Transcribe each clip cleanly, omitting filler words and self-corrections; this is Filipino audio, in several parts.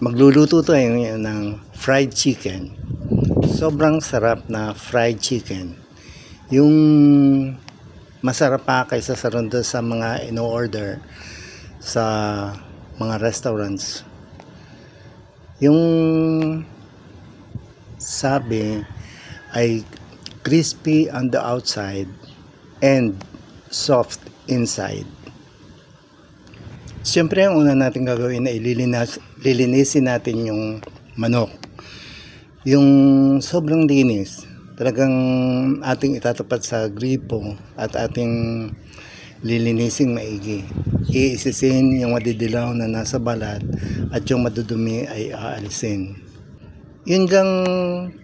Magluluto tayo ngayon ng fried chicken. Sobrang sarap na fried chicken. Yung masarap pa kaysa sa rondo sa mga ino-order sa mga restaurants. Yung sabi ay crispy on the outside and soft inside. Siyempre, ang una natin gagawin ay lilinisin natin yung manok. Yung sobrang linis, talagang ating itatapat sa gripo at ating lilinisin maigi. Iisisin yung madidilaw na nasa balat at yung madudumi ay aalisin. Yun gang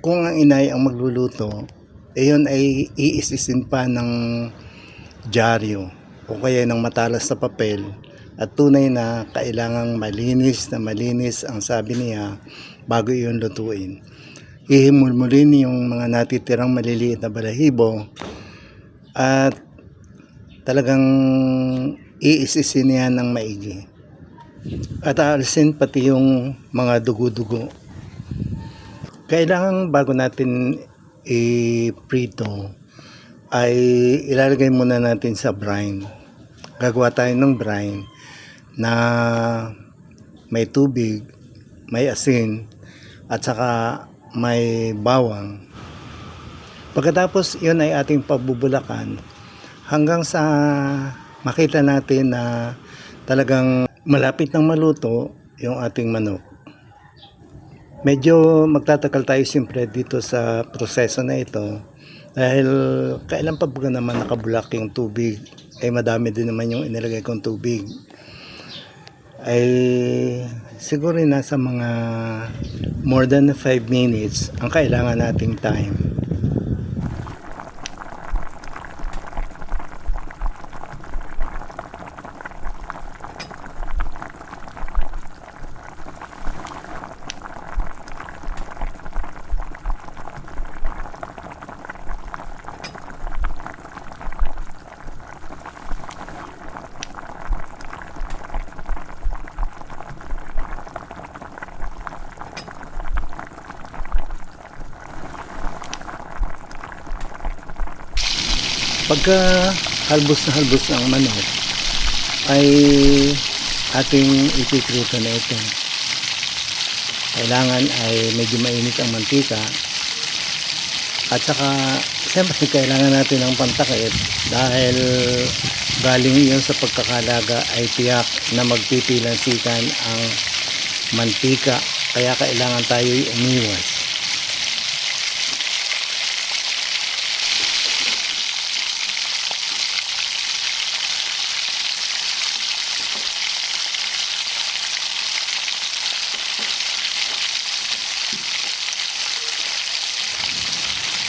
kung ang inay ang magluluto, yun ay iisisin pa ng dyaryo o kaya ng matalas na papel. At tunay na kailangang malinis ang sabi niya bago iyon lutuin. Ihimulmulin yung mga natitirang maliliit na balahibo at talagang iisisin niya ng maigi. At aalisin pati yung mga dugo-dugo. Kailangan bago natin i-prito ay ilalagay muna natin sa brine. Gagawa tayo ng brine na may tubig, may asin, at saka may bawang. Pagkatapos yun ay ating pabubulakan hanggang sa makita natin na talagang malapit ng maluto yung ating manok. Medyo magtatagal tayo siyempre dito sa proseso na ito dahil kailan pa ba naman nakabulak yung tubig ay madami din naman yung inilagay kong tubig. Ay siguro nasa mga more than 5 minutes ang kailangan nating time. Pagka halbos ng manok ay ating ipiprito na ito. Kailangan ay medyo mainit ang mantika at saka siyempre kailangan natin ng pantakip dahil galing iyon sa pagkakalaga ay tiyak na magpipilansikan ang mantika, kaya kailangan tayo umiwas.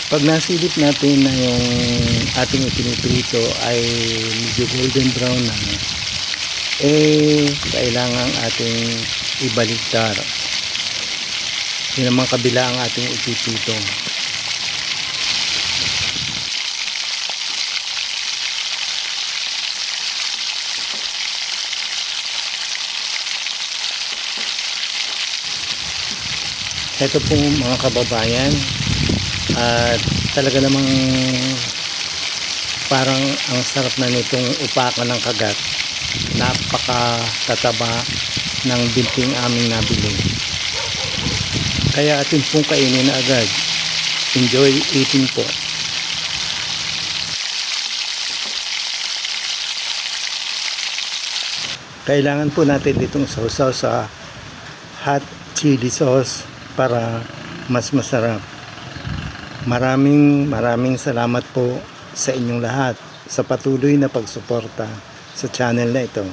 Pag nasilip natin na yung ating ipiniprito ay medyo golden brown na, kailangan ating ibaligtad. Yun naman kabila ang ating ipiprito. Ito po mga kababayan, at talaga namang parang ang sarap na nitong upakan ng kagat. Napakatataba ng binting aming nabili. Kaya atin pong kainin na agad. Enjoy eating po. Kailangan po natin itong sausaw sa hot chili sauce para mas masarap. Maraming salamat po sa inyong lahat sa patuloy na pagsuporta sa channel na ito.